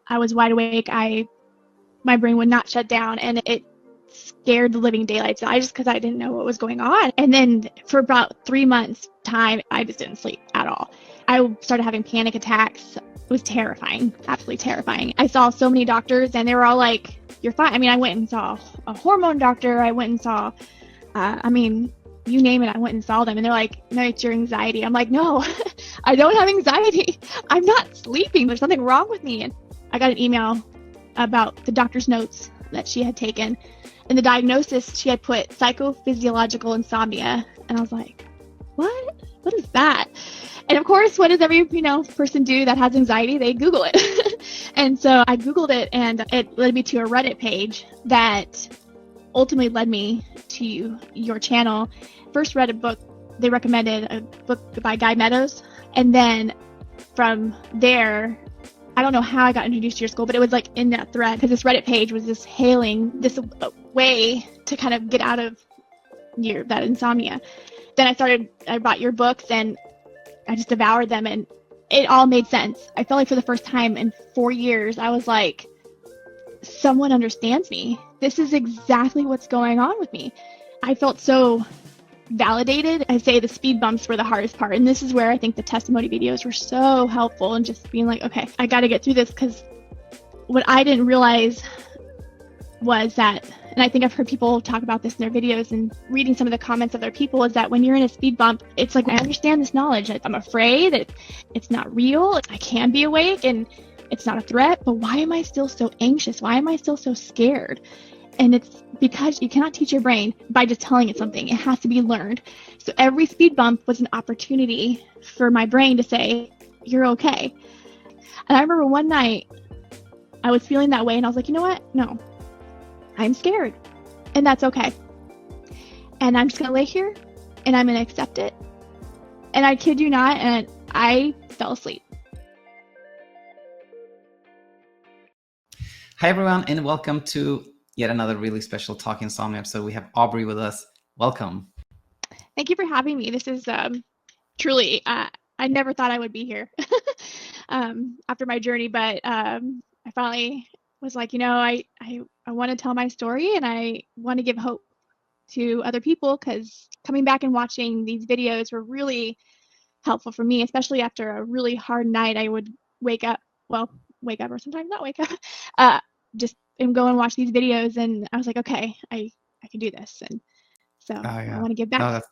I was wide awake. My brain would not shut down, and it scared the living daylights out just because I didn't know what was going on. And then for about 3 months time, I just didn't sleep at all. I started having panic attacks. It was terrifying, absolutely terrifying. I saw so many doctors, and they were all like, "You're fine." I mean, I went and saw a hormone doctor. I went and saw, you name it, I went and saw them. And they're like, "No, it's your anxiety." I'm like, "No, I don't have anxiety. I'm not sleeping. There's something wrong with me." And I got an email about the doctor's notes that she had taken. In the diagnosis, she had put psychophysiological insomnia. And I was like, what? What is that? And of course, what does every person do that has anxiety? They Google it. And so I Googled it, and it led me to a Reddit page that ultimately led me to your channel. First read a book. They recommended a book by Guy Meadows. And then from there, I don't know how I got introduced to your school, but it was like in that thread, because this Reddit page was just hailing this way to kind of get out of that insomnia. Then I bought your books, and I just devoured them, and it all made sense. I felt like for the first time in 4 years, I was like, someone understands me. This is exactly what's going on with me. I felt so validated. I say the speed bumps were the hardest part. And this is where I think the testimony videos were so helpful, and just being like, okay, I got to get through this. Because what I didn't realize was that, and I think I've heard people talk about this in their videos and reading some of the comments of their people, is that when you're in a speed bump, it's like, I understand this knowledge. I'm afraid that it's not real. I can be awake and it's not a threat, but why am I still so anxious? Why am I still so scared? And it's because you cannot teach your brain by just telling it something. It has to be learned. So every speed bump was an opportunity for my brain to say, you're okay. And I remember one night I was feeling that way, and I was like, you know what? No, I'm scared, and that's okay. And I'm just going to lay here, and I'm going to accept it. And I kid you not, and I fell asleep. Hi, everyone, and welcome to yet another really special Talking Insomnia episode. We have Aubry with us. Welcome. Thank you for having me. This is truly, I never thought I would be here after my journey, but I finally was like, I want to tell my story, and I want to give hope to other people, because coming back and watching these videos were really helpful for me, especially after a really hard night. I would wake up, or sometimes not wake up, and go and watch these videos, and I was like, okay, I can do this. And so I want to give back. No, that's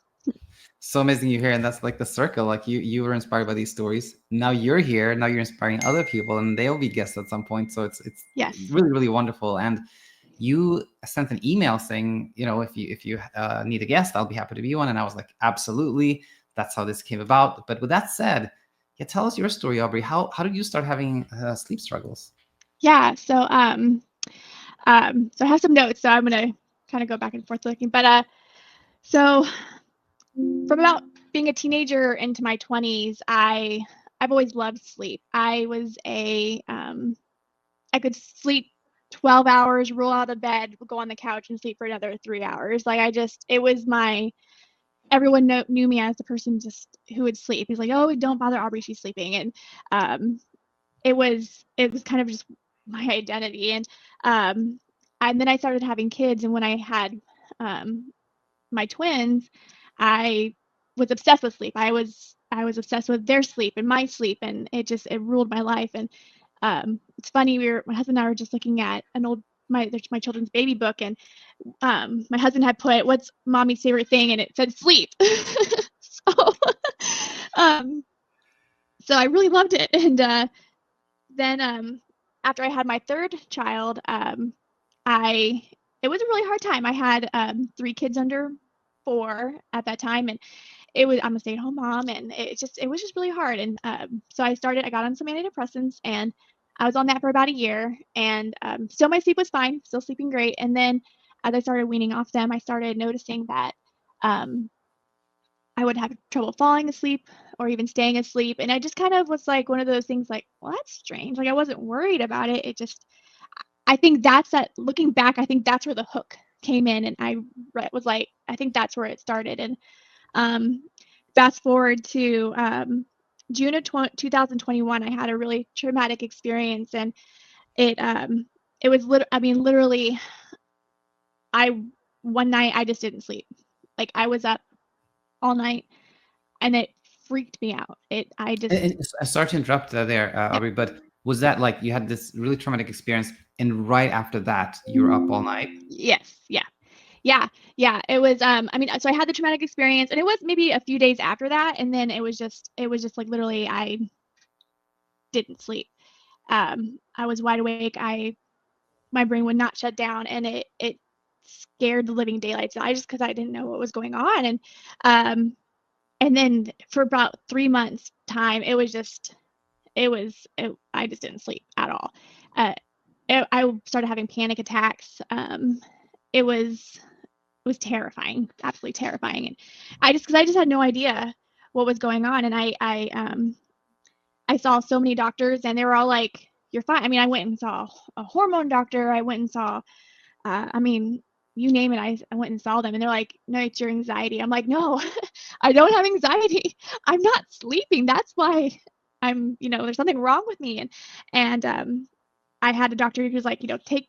so amazing you're here, and that's like the circle. Like you were inspired by these stories. Now you're here. Now you're inspiring other people, and they'll be guests at some point. So it's yes, really, really wonderful. And you sent an email saying, if you need a guest, I'll be happy to be one. And I was like, absolutely. That's how this came about. But with that said, tell us your story, Aubry. How did you start having sleep struggles? Yeah. So so I have some notes, so I'm gonna kind of go back and forth looking. But so from about being a teenager into my 20s, I've always loved sleep. I could sleep 12 hours, roll out of bed, go on the couch, and sleep for another 3 hours. Like everyone knew me as the person just who would sleep. He's like, oh, don't bother Aubry, she's sleeping. And it was kind of just my identity. And then I started having kids, and when I had my twins, I was obsessed with sleep. I was obsessed with their sleep and my sleep, and it ruled my life. And it's funny, my husband and I were just looking at my children's baby book, and my husband had put, what's mommy's favorite thing, and it said sleep. So I really loved it. And then after I had my third child, it was a really hard time. I had 3 kids under 4 at that time, and I'm a stay-at-home mom, and it was just really hard. And so I got on some antidepressants, and I was on that for about a year, and still my sleep was fine, still sleeping great. And then as I started weaning off them, I started noticing that I would have trouble falling asleep or even staying asleep. And I just kind of was like one of those things like, well, that's strange. Like, I wasn't worried about it. I think looking back, I think that's where the hook came in. And I was like, I think that's where it started. And fast forward to June of 2021, I had a really traumatic experience. And It it was literally, I one night I just didn't sleep. Like, I was up all night, and it freaked me out. I just Sorry to interrupt there, yeah. Aubrey, but was that like you had this really traumatic experience, and right after that you were up all night? Yes, yeah. Yeah, yeah. It was so I had the traumatic experience, and it was maybe a few days after that, and then it was just like literally I didn't sleep. I was wide awake. My brain would not shut down, and it scared the living daylights. I just because I didn't know what was going on, and then for about 3 months time, I just didn't sleep at all. Uh, I started having panic attacks. It was terrifying, absolutely terrifying, and I just had no idea what was going on, and I saw so many doctors, and they were all like, "You're fine." I mean, I went and saw a hormone doctor. I went and saw, I mean, you name it. I went and saw them, and they're like, "No, it's your anxiety." I'm like, "No, I don't have anxiety. I'm not sleeping. That's why there's something wrong with me." And I had a doctor who was like,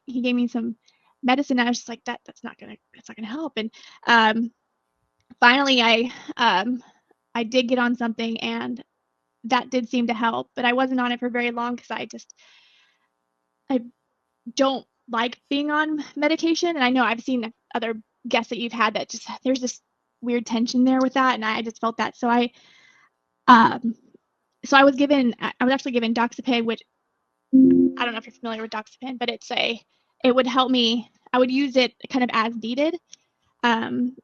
he gave me some medicine. And I was just like, that's not gonna help. And um, finally, I did get on something, and that did seem to help, but I wasn't on it for very long because I don't like being on medication. And I know I've seen other guests that you've had that just there's this weird tension there with that, and I just felt that. Um, so I was actually given Doxepin, which I don't know if you're familiar with Doxepin, but it would help me. I would use it kind of as needed. And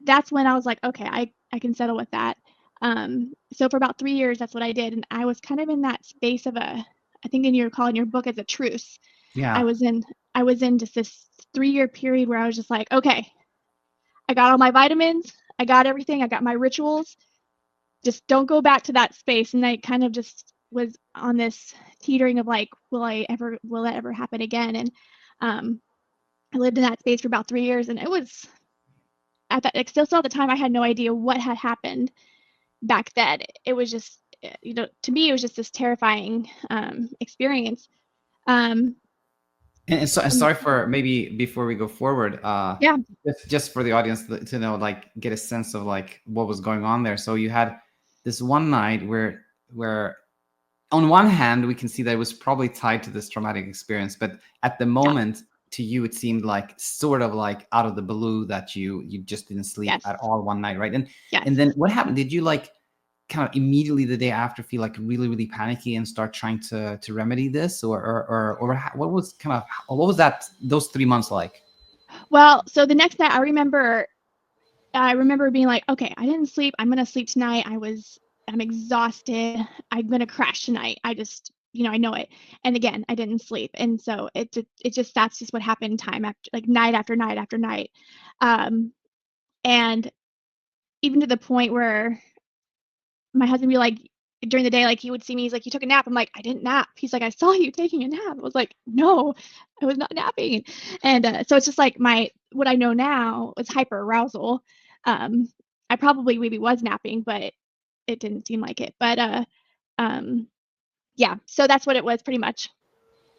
that's when I was like, okay, I can settle with that. So for about 3 years, that's what I did, and I was kind of in that space of I think in your calling your book as a truce. I Yeah. was in I was in just this 3-year period where I was just like, okay, I got all my vitamins, I got everything, I got my rituals. Just don't go back to that space. And I kind of just was on this teetering of like, will that ever happen again? And um, I lived in that space for about 3 years, and it was at that like, still at the time I had no idea what had happened back then. It was just to me it was just this terrifying experience. Um, And and sorry for maybe before we go forward, yeah, just for the audience to know, like, get a sense of like what was going on there. So you had this one night where on one hand we can see that it was probably tied to this traumatic experience, but at the yeah, moment to you it seemed like sort of like out of the blue that you just didn't sleep yes, at all one night, right? And yes. then what happened? Did you like kind of immediately the day after feel like really really panicky and start trying to remedy this, or what was kind of what was that those 3 months like? Well, so the next night I remember being like, okay, I didn't sleep. I'm gonna sleep tonight. I'm exhausted. I'm gonna crash tonight. I just, I know it. And again, I didn't sleep. And so that's just what happened time after like night after night after night. Um, and even to the point where my husband would be like during the day, like he would see me, he's like, "You took a nap." I'm like, "I didn't nap." He's like, "I saw you taking a nap." I was like, "No, I was not napping." And so it's just like what I know now is hyper arousal. Um, I probably maybe was napping, but it didn't seem like it. But um, yeah, so that's what it was pretty much.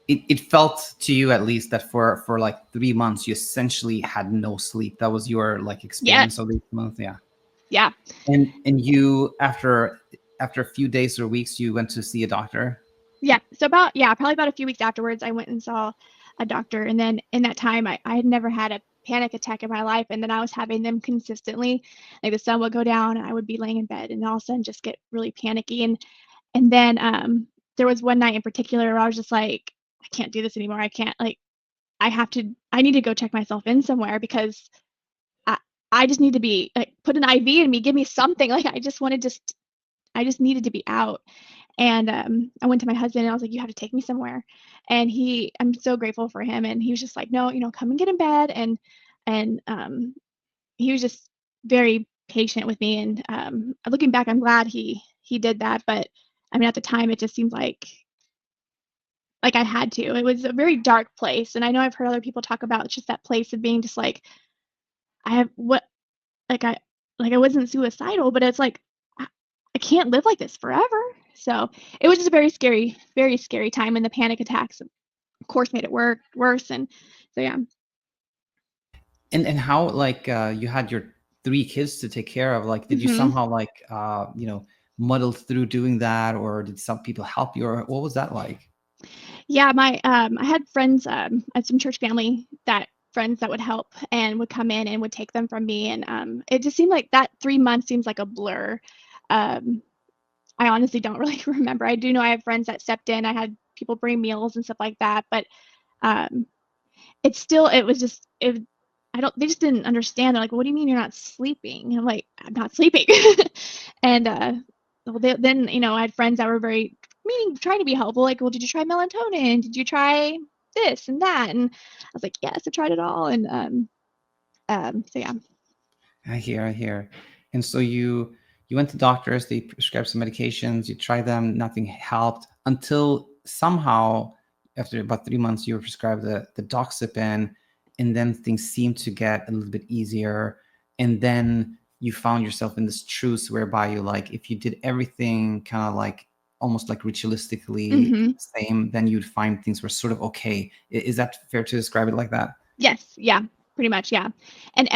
It felt to you at least that for like 3 months you essentially had no sleep. That was your like experience Yes. of these months, yeah. Yeah. And you after a few days or weeks you went to see a doctor? Yeah. So probably about a few weeks afterwards, I went and saw a doctor. And then in that time, I had never had a panic attack in my life. And then I was having them consistently. Like the sun would go down, and I would be laying in bed, and all of a sudden just get really panicky. And then there was one night in particular where I was just like, I can't do this anymore. I can't like I need to go check myself in somewhere because I I just need to be like put an IV in me, give me something. Like I just needed to be out. And I went to my husband and I was like, you have to take me somewhere. And I'm so grateful for him. And he was just like, no, come and get in bed. And he was just very patient with me. And looking back, I'm glad he did that. But I mean, at the time, it just seemed like I had to. It was a very dark place. And I know I've heard other people talk about just that place of being just like, I have what, like I wasn't suicidal, but it's like I, I can't live like this forever. So it was just a very scary time, and the panic attacks course made it worse. And so, yeah. And how, like, you had your 3 kids to take care of, like, did you Hmm. somehow, like, muddle through doing that, or did some people help you, or what was that like? Yeah, I had friends, I had some church family friends that would help and would come in and would take them from me. And it just seemed like that 3 months seems like a blur. Um, I honestly don't really remember. I do know I have friends that stepped in. I had people bring meals and stuff like that, but um, it was just I don't they just didn't understand. They're like, "What do you mean you're not sleeping?" And I'm like, "I'm not sleeping." And well, then I had friends that were very meaning trying to be helpful, like, "Well, did you try melatonin? Did you try this and that?" And I was like, "Yes, I tried it all." And so yeah. I hear. And so you went to doctors, they prescribed some medications, you tried them, nothing helped until somehow after about 3 months you were prescribed the doxepin, and then things seemed to get a little bit easier. And then you found yourself in this truce whereby you, like, if you did everything kind of like almost like ritualistically Hmm. same, then you'd find things were sort of okay. Is that fair to describe it like that? Yes, yeah, pretty much, yeah. And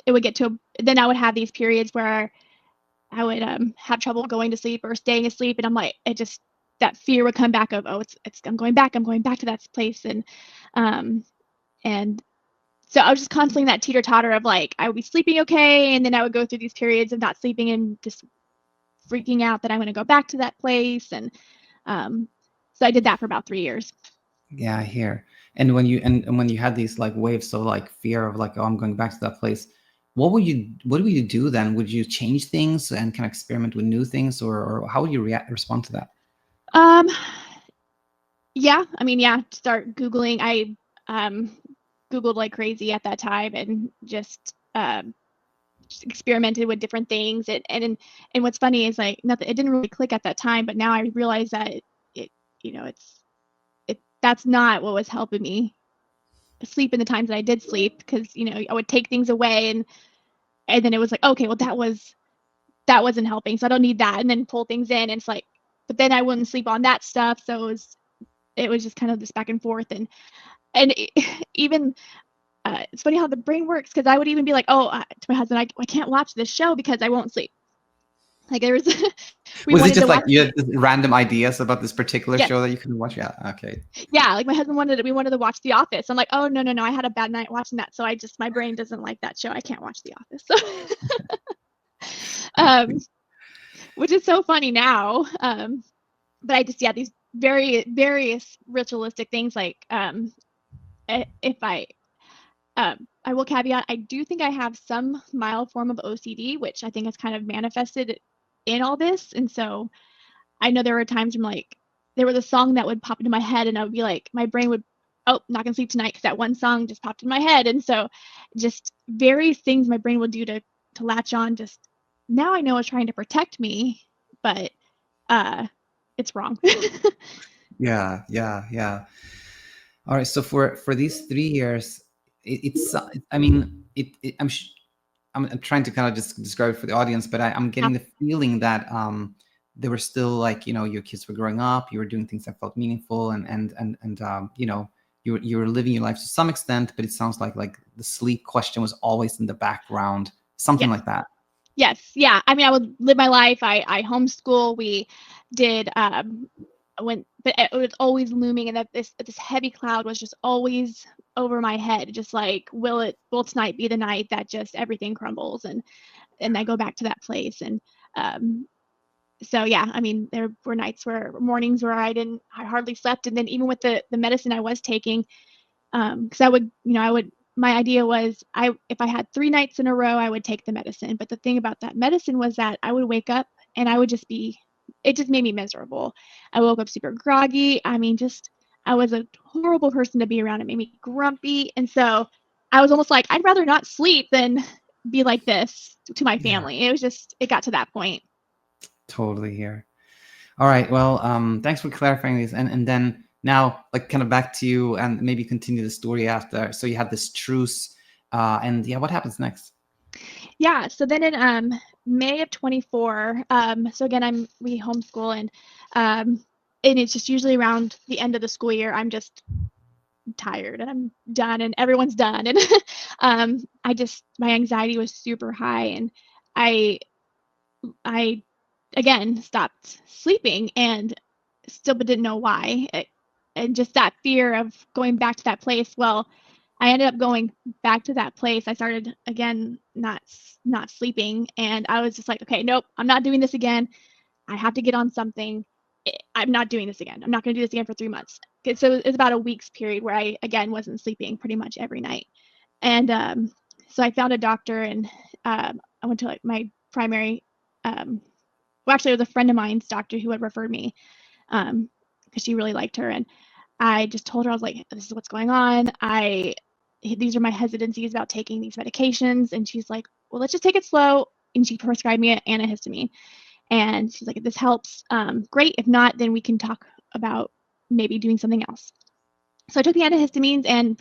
it would get to then I would have these periods where I would have trouble going to sleep or staying asleep, and I'm like, it just that fear would come back of, oh, it's I'm going back to that place. Um and so I was just constantly in that teeter totter of, like, I would be sleeping okay, and then I would go through these periods of not sleeping and just freaking out that I'm going to go back to that place. And um so I did that for about 3 years. Yeah, I hear. And and when you had these like waves of like fear of like, oh, I'm going back to that place, what would you do then? Would you change things and kind of experiment with new things, or how would you respond to that? um yeah, I mean, yeah, start googling. I um googled like crazy at that time, and just experimented with different things. And what's funny is, like, nothing, it didn't really click at that time, but now I realize that it that's not what was helping me sleep in the times that I did sleep, because I would take things away, and then it was like, okay, well, that wasn't helping, so I don't need that, and then pull things in, and it's like, but then I wouldn't sleep on that stuff, so it was just kind of this back and forth. And even it's funny how the brain works, because I would even be like, oh, to my husband, I can't watch this show because I won't sleep. Like, there was we Was it wanted to just like watch. you had random ideas about this particular Yes. show that you couldn't watch? Yeah, okay. Yeah, like, my husband we wanted to watch The Office. I'm like, oh, no, no, no, I had a bad night watching that, so my brain doesn't like that show. I can't watch The Office. So, um, which is so funny now. But I just, yeah, these various ritualistic things, like, if I will caveat, I do think I have some mild form of OCD, which I think has kind of manifested in all this. And so I know there were times when, like, there was a song that would pop into my head, and I would be like, my brain would, oh, not gonna sleep tonight because that one song just popped in my head. And so just various things my brain would do to latch on. Just now I know it's trying to protect me, but uh, it's wrong. Yeah, yeah, yeah. All right. So for these 3 years, it's I mean I'm trying to kind of just describe it for the audience, but I'm getting the feeling that there were still, like, your kids were growing up, you were doing things that felt meaningful, and you were living your life to some extent, but it sounds like the sleep question was always in the background, something Yes. like that. Yes. Yeah. I mean, I would live my life. I homeschool. We did but it was always looming, and that this heavy cloud was just always over my head, just like, will tonight be the night that just everything crumbles, and I go back to that place. And um so, yeah, I mean, there were mornings where I hardly slept. And then even with the medicine I was taking, because my idea was, if I had 3 nights in a row, I would take the medicine. But the thing about that medicine was that I would wake up and I would just it just made me miserable. I woke up super groggy. I mean, just, I was a horrible person to be around. It made me grumpy. And so I was almost like, I'd rather not sleep than be like this to my Yeah, family. It got to that point. totally here. All right. Well, thanks for clarifying this. And then now, like, kind of back to you, and maybe continue the story after. So you had this truce, and yeah, what happens next? Yeah. So then in May of 24, so again, we homeschool, and um, and it's just usually around the end of the school year, I'm just tired and I'm done and everyone's done. And my anxiety was super high, and I again stopped sleeping and still but didn't know why. And just that fear of going back to that place. Well, I ended up going back to that place. I started again not sleeping, and I was just like, okay, nope, I'm not doing this again. I have to get on something. I'm not doing this again. I'm not going to do this again for 3 months. So it was about a week's period where I again wasn't sleeping pretty much every night. And so I found a doctor, and I went to like my primary. Well, actually, it was a friend of mine's doctor who had referred me because she really liked her. And I just told her, I was like, this is what's going on. These are my hesitancies about taking these medications. And she's like, well, let's just take it slow. And she prescribed me an antihistamine. And she's like, if this helps, great. If not, then we can talk about maybe doing something else. So I took the antihistamines, and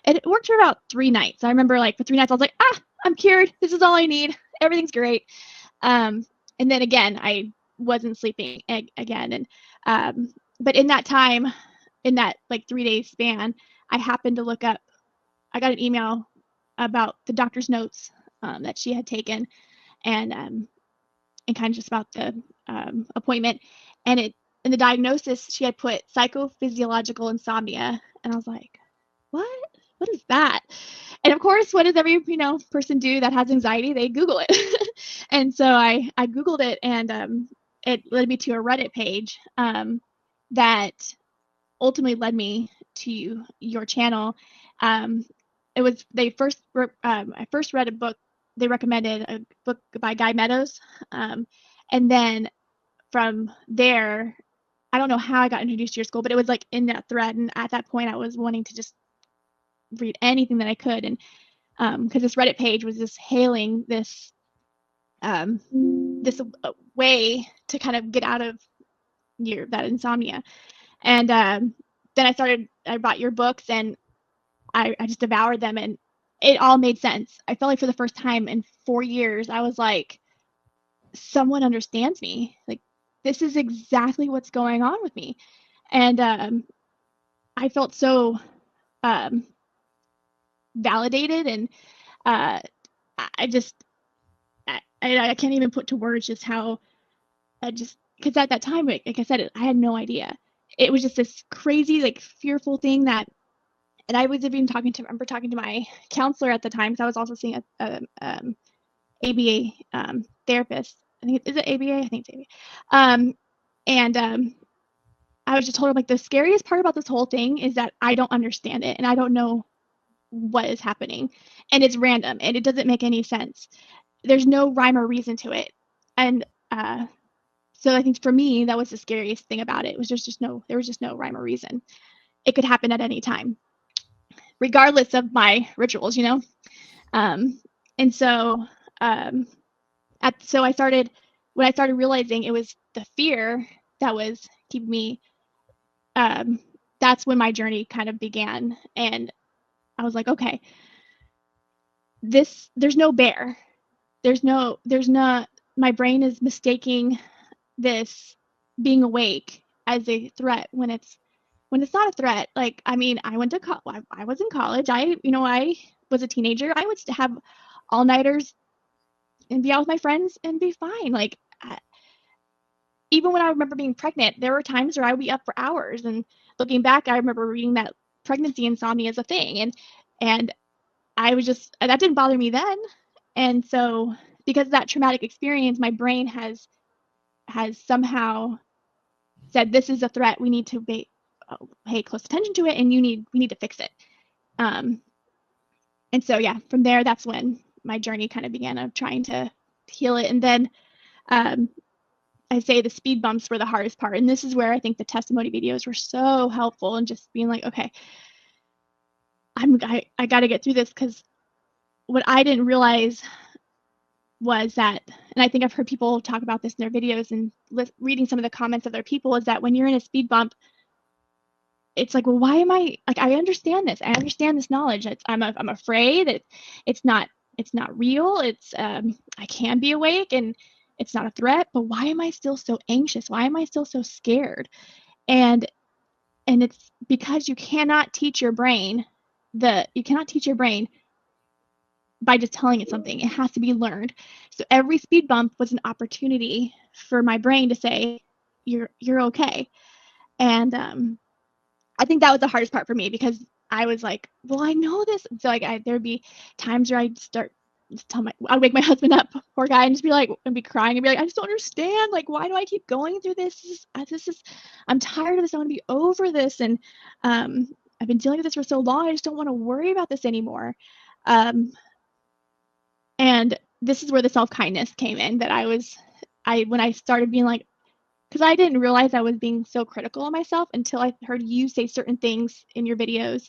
it worked for about 3 nights. I remember like for 3 nights, I was like, I'm cured. This is all I need. Everything's great. And then again, I wasn't sleeping again. And but in that time, in that like 3-day span, I happened to look up. I got an email about the doctor's notes that she had taken, and kind of just about the appointment, and in the diagnosis she had put psychophysiological insomnia, and I was like, what is that? And of course, what does every person do that has anxiety? They Google it. And so I Googled it, and it led me to a Reddit page that ultimately led me to your channel. It was I first read a book. They recommended a book by Guy Meadows, and then from there, I don't know how I got introduced to your school, but it was like in that thread. And at that point, I was wanting to just read anything that I could, and because this Reddit page was just hailing this way to kind of get out of that insomnia. And then I bought your books, and I just devoured them, and it all made sense. I felt like for the first time in 4 years, I was like, someone understands me. Like, this is exactly what's going on with me. And I felt so validated, and I can't even put to words just how because at that time, like I said, I had no idea. It was just this crazy, like, fearful thing that, and I remember talking to my counselor at the time, because I was also seeing a ABA therapist. I think is it ABA? I think it's ABA. And I was just told, like, the scariest part about this whole thing is that I don't understand it, and I don't know what is happening, and it's random, and it doesn't make any sense. There's no rhyme or reason to it. And so I think for me, that was the scariest thing about it. There was just no rhyme or reason. It could happen at any time, regardless of my rituals, And so I started realizing it was the fear that was keeping me. That's when my journey kind of began, and I was like, okay, there's no bear. There's not. My brain is mistaking this being awake as a threat when it's not a threat. Like, I mean, I went to I was in college. I was a teenager. I would have all-nighters and be out with my friends and be fine. Like, even when I remember being pregnant, there were times where I would be up for hours. And looking back, I remember reading that pregnancy insomnia is a thing, and I was just, that didn't bother me then. And so, because of that traumatic experience, my brain has somehow said, this is a threat. We need to pay close attention to it, and we need to fix it. And so, yeah, from there, that's when my journey kind of began of trying to heal it. And then I say the speed bumps were the hardest part. And this is where I think the testimony videos were so helpful, and just being like, okay, I got to get through this, because what I didn't realize was that, and I think I've heard people talk about this in their videos and reading some of the comments of their people, is that when you're in a speed bump, it's like, well, why am I, like, I understand this. I understand this knowledge. I'm afraid that it's not real. I can be awake, and it's not a threat, but why am I still so anxious? Why am I still so scared? And it's because you cannot teach your brain by just telling it something. It has to be learned. So every speed bump was an opportunity for my brain to say, you're okay. And I think that was the hardest part for me, because I was like, well, I know this. So like there'd be times where I'd start I'd wake my husband up, poor guy, and just be like, and be crying and be like, I just don't understand. Like, why do I keep going through this? I'm tired of this. I want to be over this. And I've been dealing with this for so long. I just don't want to worry about this anymore. And this is where the self-kindness came in, that when I started being like, because I didn't realize I was being so critical of myself until I heard you say certain things in your videos.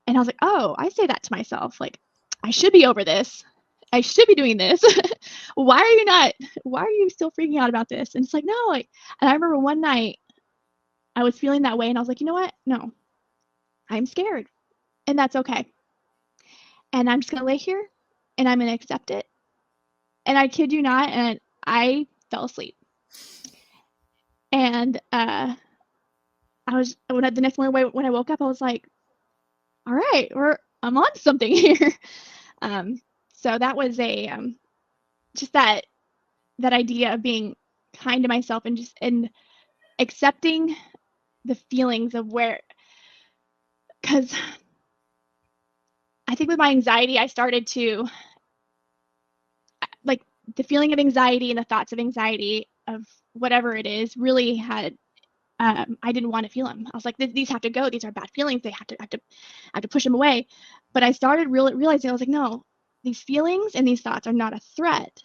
And I was like, oh, I say that to myself. Like, I should be over this. I should be doing this. Why are you still freaking out about this? And it's like, no, like, and I remember one night I was feeling that way, and I was like, you know what? No, I'm scared, and that's okay. And I'm just going to lay here and I'm going to accept it. And I kid you not, and I fell asleep. And the next morning when I woke up, I was like, all right, I'm on something here. So that was just that idea of being kind to myself and accepting the feelings of because I think with my anxiety, I started to, like, the feeling of anxiety and the thoughts of anxiety of whatever it is really had, I didn't want to feel them. I was like, these have to go. These are bad feelings. They have to push them away. But I started realizing, I was like, no, these feelings and these thoughts are not a threat.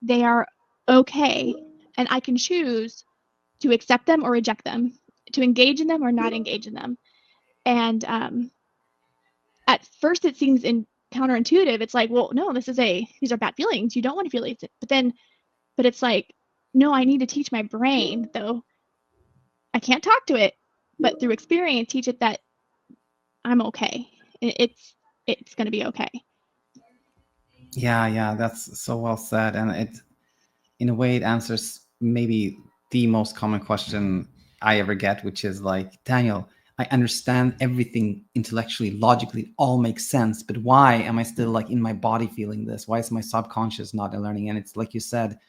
They are okay. And I can choose to accept them or reject them, to engage in them or not engage in them. And at first it seems counterintuitive. It's like, well, no, these are bad feelings. You don't want to feel these. But it's like, no, I need to teach my brain, though I can't talk to it, but through experience, teach it that I'm okay. It's going to be okay. Yeah, that's so well said. And it, in a way, it answers maybe the most common question I ever get, which is like, Daniel, I understand everything intellectually, logically, all makes sense, but why am I still like in my body feeling this? Why is my subconscious not learning? And it's like you said,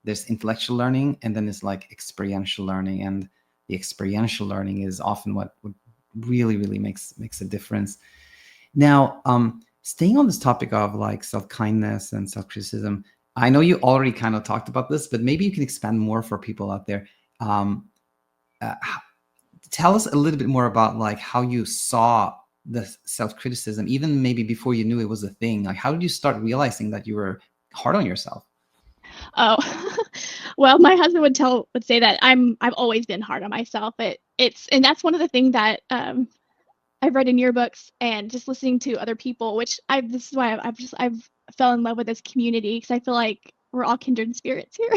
there's intellectual learning, and then it's like experiential learning. And the experiential learning is often what really makes a difference. Now, staying on this topic of like self-kindness and self-criticism, I know you already kind of talked about this, but maybe you can expand more for people out there. Tell us a little bit more about like how you saw the self-criticism, even maybe before you knew it was a thing. Like, how did you start realizing that you were hard on yourself? Oh, well, my husband would say that I've always been hard on myself. And that's one of the things that I've read in your books and just listening to other people, which this is why I've fell in love with this community, because I feel like we're all kindred spirits here.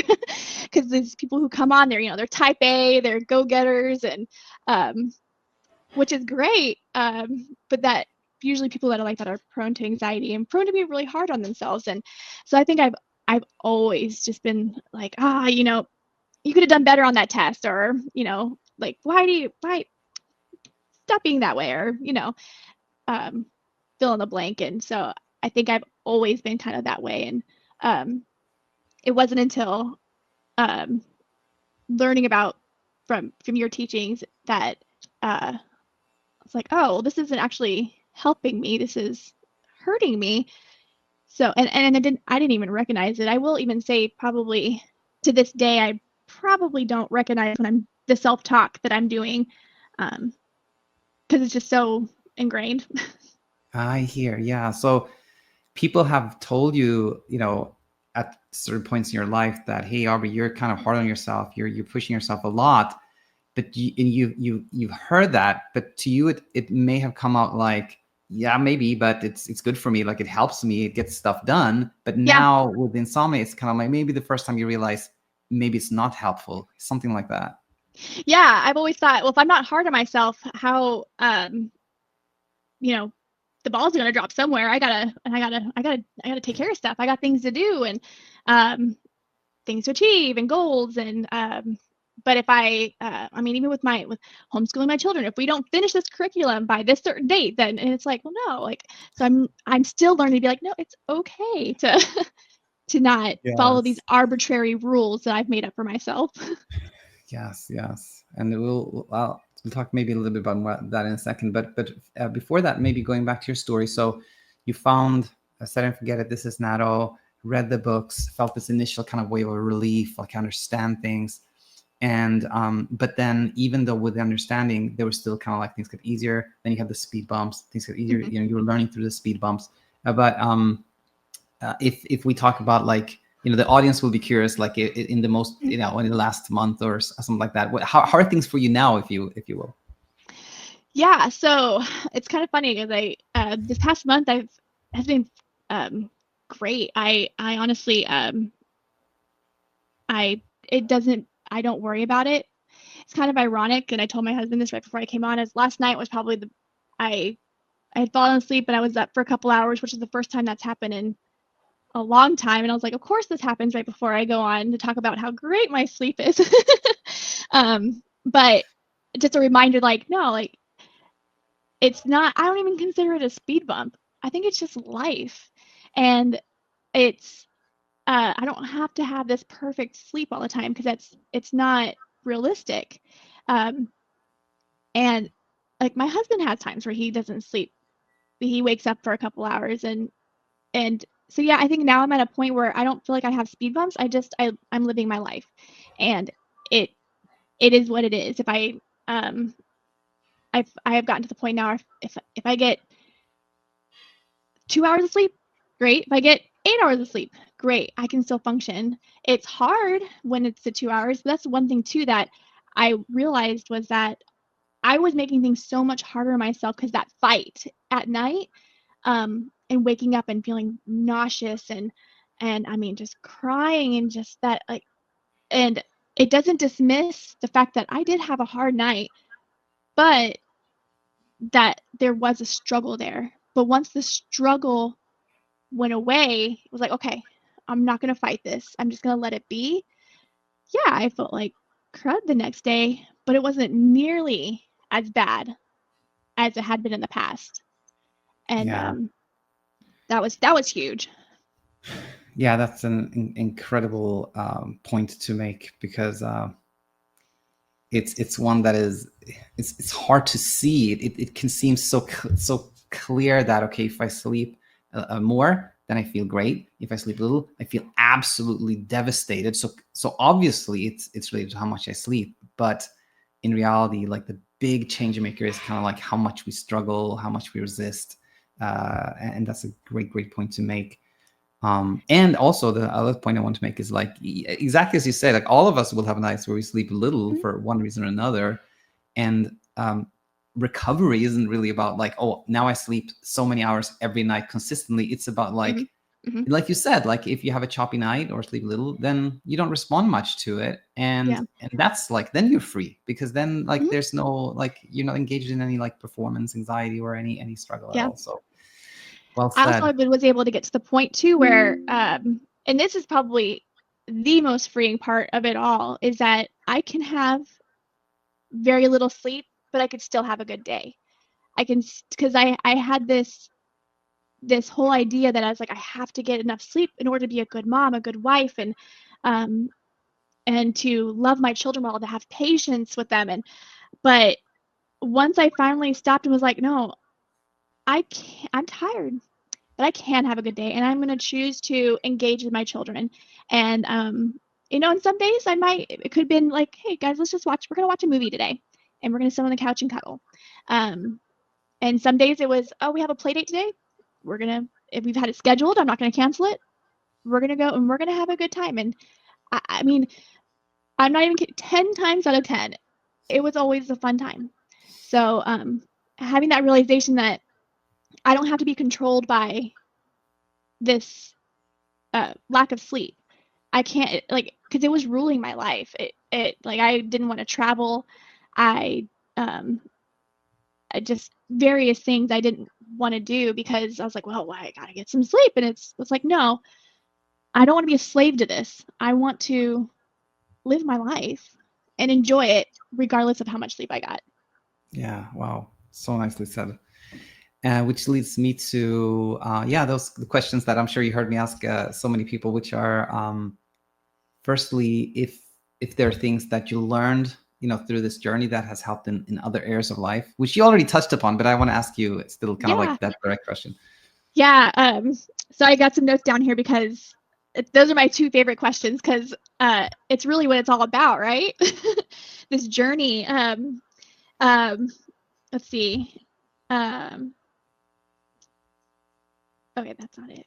Because there's people who come on, they're type A, they're go-getters, and which is great. But that usually people that are like that are prone to anxiety and prone to be really hard on themselves. And so I think I've always just been like, you could have done better on that test, or like, why stop being that way, or fill in the blank. And so I think I've always been kind of that way. And it wasn't until learning about from your teachings that it's like, oh, well, this isn't actually helping me. This is hurting me. So and I didn't even recognize it. I will even say, probably to this day, I probably don't recognize when I'm the self-talk that I'm doing, because it's just so ingrained. I hear, yeah. So people have told you, at certain points in your life that, hey, Aubrey, you're kind of hard on yourself. You're pushing yourself a lot, but you've heard that, but to you, it may have come out like, yeah, maybe, but it's good for me. Like, it helps me, it gets stuff done. But Yeah. now with insomnia, it's kind of like maybe the first time you realize maybe it's not helpful, something like that. Yeah, I've always thought, well, if I'm not hard on myself, how the ball's gonna drop somewhere. I gotta take care of stuff. I got things to do. And things to achieve and goals. And but if I mean, even with homeschooling my children, if we don't finish this curriculum by this certain date, then, and it's like, well, no, like, so I'm still learning to be like, no, it's okay to to not follow these Yes. arbitrary rules that I've made up for myself. Yes, yes, and we'll talk maybe a little bit about that in a second. But before that, maybe going back to your story. So you found Set and Forget It, This Is Natto, read the books, felt this initial kind of wave of relief, like understand things, and but then even though with the understanding, there was still kind of like things get easier. Then you have the speed bumps, things get easier. Mm-hmm. You know, you were learning through the speed bumps. If we talk about like, you know, the audience will be curious, like in the most, you know, in the last month or something like that. How are things for you now, if you will? Yeah, so it's kind of funny because this past month has been great. I honestly I don't worry about it. It's kind of ironic, and I told my husband this right before I came on, is last night was probably I had fallen asleep and I was up for a couple hours, which is the first time that's happened in a long time. And I was like, of course this happens right before I go on to talk about how great my sleep is. But just a reminder, like, no, like, it's not, I don't even consider it a speed bump. I think it's just life. And it's, I don't have to have this perfect sleep all the time because it's not realistic. Um, and like my husband has times where he doesn't sleep. He wakes up for a couple hours and so yeah, I think now I'm at a point where I don't feel like I have speed bumps. I'm living my life, and it it is what it is. If I have gotten to the point now if I get 2 hours of sleep, great. If I get 8 hours of sleep, great. I can still function. It's hard when it's the 2 hours, but that's one thing too that I realized was that I was making things so much harder on myself because that fight at night, and waking up and feeling nauseous and I mean just crying and just that like, and it doesn't dismiss the fact that I did have a hard night, but that there was a struggle there. But once the struggle went away, it was like, okay, I'm not going to fight this. I'm just going to let it be. Yeah, I felt like crud the next day, but it wasn't nearly as bad as it had been in the past. And Yeah. that was huge. Yeah, that's an incredible point to make, because it's one that is, it's hard to see. It can seem so clear that, okay, if I sleep more, then I feel great. If I sleep little, I feel absolutely devastated. So obviously it's related to how much I sleep, but in reality, like the big change maker is kind of like how much we struggle, how much we resist, and that's a great point to make. And also the other point I want to make is like exactly as you say, like all of us will have nights where we sleep little for one reason or another, and recovery isn't really about like, oh, now I sleep so many hours every night consistently. It's about like, Mm-hmm. like you said, like if you have a choppy night or sleep little, then you don't respond much to it, and that's like, then you're free, because then like there's no, like you're not engaged in any like performance anxiety or any struggle at all. So well said. I also was able to get to the point too where, and this is probably the most freeing part of it all, is that I can have very little sleep, but I could still have a good day. I can, because I had this whole idea that I was like, I have to get enough sleep in order to be a good mom, a good wife, um, and to love my children well, to have patience with them. But once I finally stopped and was like, no, I'm tired, but I can have a good day, and I'm going to choose to engage with my children. And and some days it could have been like, hey guys, we're going to watch a movie today, and we're going to sit on the couch and cuddle. And some days it was, oh, we have a play date today. If we've had it scheduled, I'm not going to cancel it. We're going to go and we're going to have a good time. And I mean, I'm not even kidding, 10 times out of 10, it was always a fun time. So having that realization that I don't have to be controlled by this lack of sleep. I can't, like, because it was ruling my life. It like, I didn't want to travel. I just various things I didn't want to do because I was like, well, I gotta get some sleep. And it's like, no, I don't want to be a slave to this. I want to live my life and enjoy it regardless of how much sleep I got. Yeah. Wow. So nicely said. Which leads me to those the questions that I'm sure you heard me ask so many people, which are firstly, if there are things that you learned, through this journey that has helped in other areas of life, which you already touched upon, but I want to ask you still kind of like that direct question. Yeah. So I got some notes down here because those are my two favorite questions, because it's really what it's all about, right? This journey. Let's see. Okay, that's not it.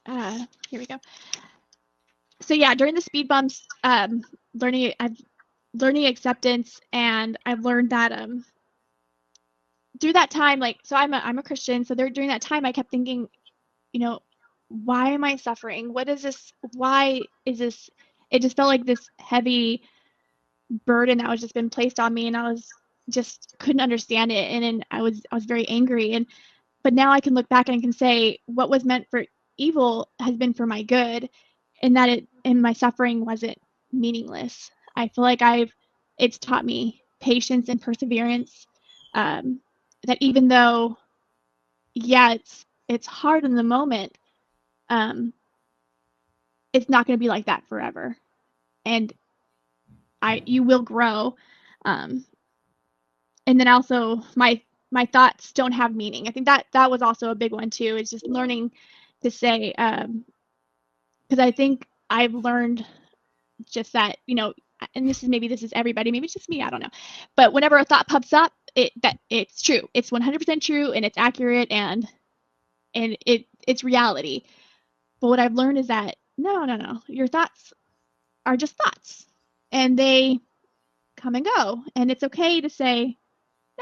Here we go. So yeah, during the speed bumps, learning acceptance, and I've learned that through that time, like, so I'm a Christian, so during that time I kept thinking, why am I suffering? What is this? Why is this? It just felt like this heavy burden that was just been placed on me, and I was just couldn't understand it, and then I was very angry, but now I can look back and I can say what was meant for evil has been for my good, and that my suffering wasn't meaningless. I feel like it's taught me patience and perseverance. That even though, yeah, it's hard in the moment, it's not going to be like that forever, and you will grow. And then also my thoughts don't have meaning. I think that was also a big one too, is just learning to say, because I think I've learned just that, and this is everybody, maybe it's just me, I don't know. But whenever a thought pops up, it's true. It's 100% true, and it's accurate, and it's reality. But what I've learned is that no, your thoughts are just thoughts, and they come and go, and it's okay to say,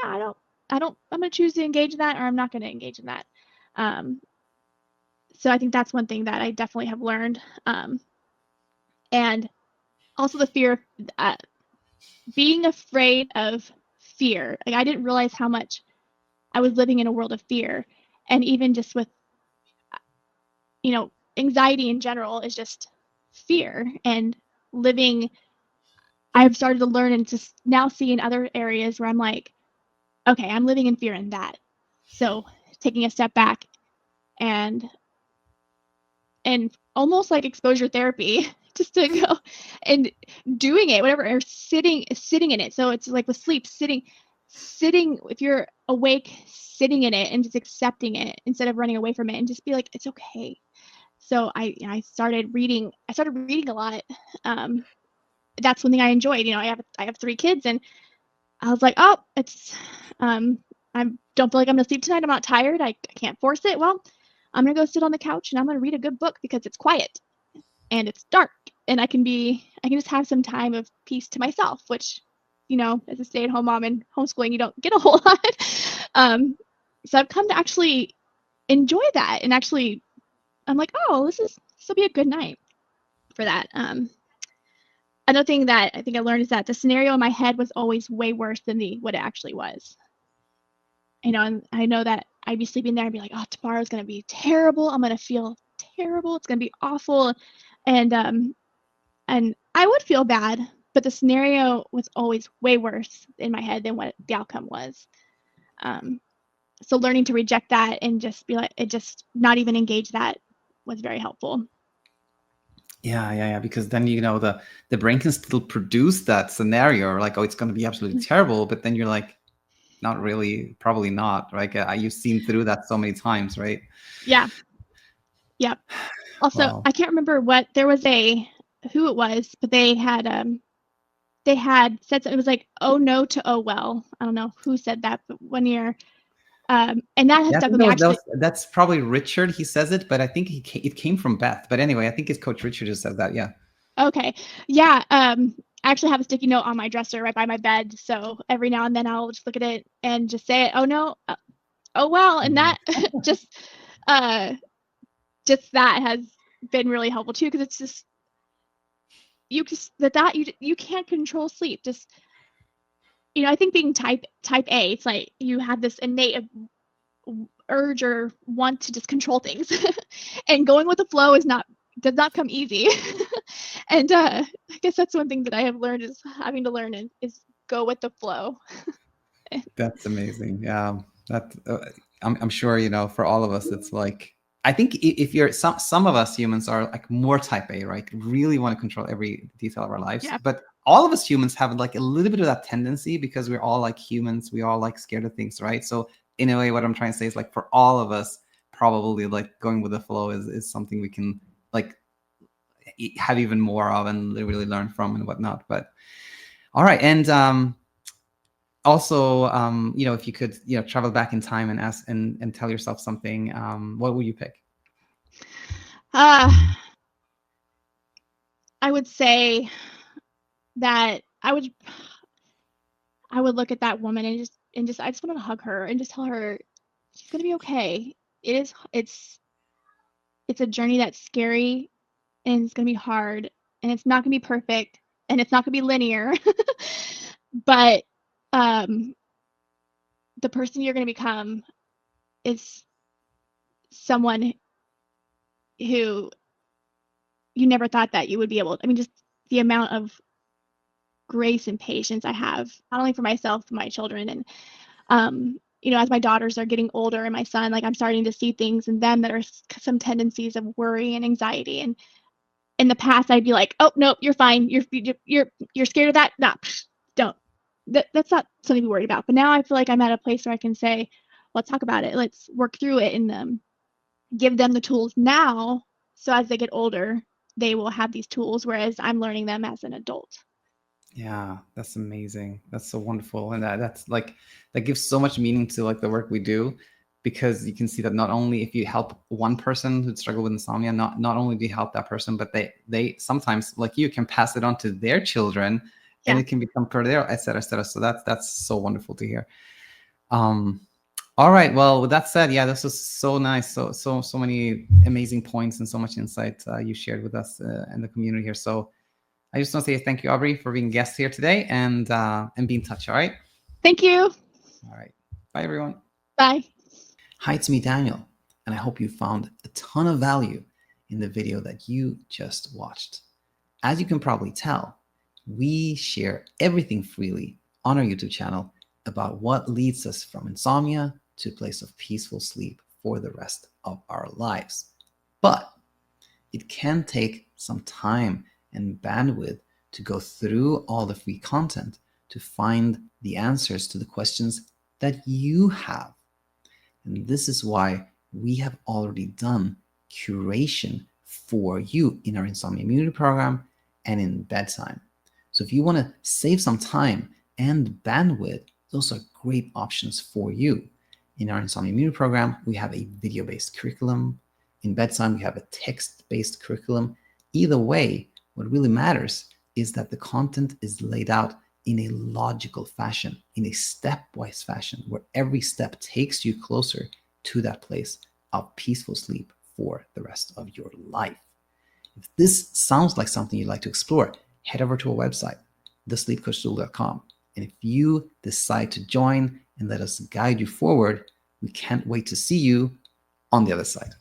no, I'm going to choose to engage in that, or I'm not going to engage in that. So I think that's one thing that I definitely have learned. And also the fear, being afraid of fear. Like, I didn't realize how much I was living in a world of fear. And even just with, anxiety in general is just fear, and living, I've started to learn and just now see in other areas where I'm like, okay, I'm living in fear in that. So taking a step back and almost like exposure therapy, just to go and doing it, whatever, or sitting in it. So it's like with sleep, sitting, if you're awake, sitting in it and just accepting it instead of running away from it, and just be like, it's okay. So I started reading a lot. That's one thing I enjoyed. I have 3 kids, and I was like, oh, it's I don't feel like I'm gonna sleep tonight. I'm not tired. I can't force it. Well, I'm gonna go sit on the couch and I'm gonna read a good book because it's quiet and it's dark, and I can just have some time of peace to myself, which, as a stay-at-home mom and homeschooling, you don't get a whole lot. So I've come to actually enjoy that, and actually I'm like, oh, this will be a good night for that. Another thing that I think I learned is that the scenario in my head was always way worse than what it actually was. And I know that I'd be sleeping there and be like, oh, tomorrow's going to be terrible. I'm going to feel terrible. It's going to be awful. And I would feel bad, but the scenario was always way worse in my head than what the outcome was. So learning to reject that and just be like, just not even engage that was very helpful. Yeah. Because then, the brain can still produce that scenario, like, oh, it's going to be absolutely terrible. But then you're like, not really, probably not, right? You've seen through that so many times, right? Yeah. Also, wow. I can't remember who it was, but they had said something. It was like, oh no to oh well. I don't know who said that, but one year. And that has stuck with me, actually. That's probably Richard. He says it, but I think it came from Beth. But anyway, I think it's Coach Richard who says that. Yeah. Okay. Yeah. I actually have a sticky note on my dresser right by my bed. So every now and then I'll just look at it and just say it. Oh no. Oh well. And that just that has been really helpful too, because it's just you can't control sleep. Just, I think being type A, it's like you have this innate urge or want to just control things, and going with the flow does not come easy. And I guess that's one thing that I have learned is having to learn is go with the flow. That's amazing. Yeah, that I'm sure, you know, for all of us, it's like, I think if you're some of us humans are like more type A, right? Really want to control every detail of our lives. Yeah. But all of us humans have like a little bit of that tendency because we're all like humans. We all like scared of things, right? So in a way, what I'm trying to say is like for all of us, probably like going with the flow is something we can like have even more of and really learn from and whatnot. But all right, and also, you know, if you could, you know, travel back in time and ask and tell yourself something, what would you pick? Uh, I would say that I would look at that woman and just I just want to hug her and just tell her she's gonna be okay. It's a journey that's scary and it's gonna be hard and it's not gonna be perfect and it's not gonna be linear. But um, the person you're gonna become is someone who you never thought that you would be able to. I mean, just the amount of grace and patience I have, not only for myself, but my children. And, you know, as my daughters are getting older and my son, like I'm starting to see things in them that are some tendencies of worry and anxiety. And in the past, I'd be like, oh, no, you're fine. You're scared of that? Nah, don't. That's not something to be worried about. But now I feel like I'm at a place where I can say, let's talk about it. Let's work through it and give them the tools now. So as they get older, they will have these tools, whereas I'm learning them as an adult. Yeah, that's amazing. That's so wonderful. And that's like, that gives so much meaning to like the work we do, because you can see that not only if you help one person who struggle with insomnia, not only do you help that person, but they sometimes, like you, can pass it on to their children and Yeah. it can become part of their, et cetera, et cetera. So that's so wonderful to hear. Um, all right. Well, with that said, yeah, this was so nice. So many amazing points and so much insight you shared with us and the community here. So I just want to say thank you, Aubrey, for being a guest here today, and be in touch. All right. Thank you. All right. Bye, everyone. Bye. Hi, it's me, Daniel, and I hope you found a ton of value in the video that you just watched. As you can probably tell, we share everything freely on our YouTube channel about what leads us from insomnia to a place of peaceful sleep for the rest of our lives. But it can take some time and bandwidth to go through all the free content to find the answers to the questions that you have. And this is why we have already done curation for you in our Insomnia Immunity program and in BedTyme. So if you want to save some time and bandwidth, those are great options for you. In our Insomnia Immunity program, we have a video-based curriculum. In BedTyme, we have a text-based curriculum. Either way, what really matters is that the content is laid out in a logical fashion, in a stepwise fashion, where every step takes you closer to that place of peaceful sleep for the rest of your life. If this sounds like something you'd like to explore, head over to our website, thesleepcoachtool.com. And if you decide to join and let us guide you forward, we can't wait to see you on the other side.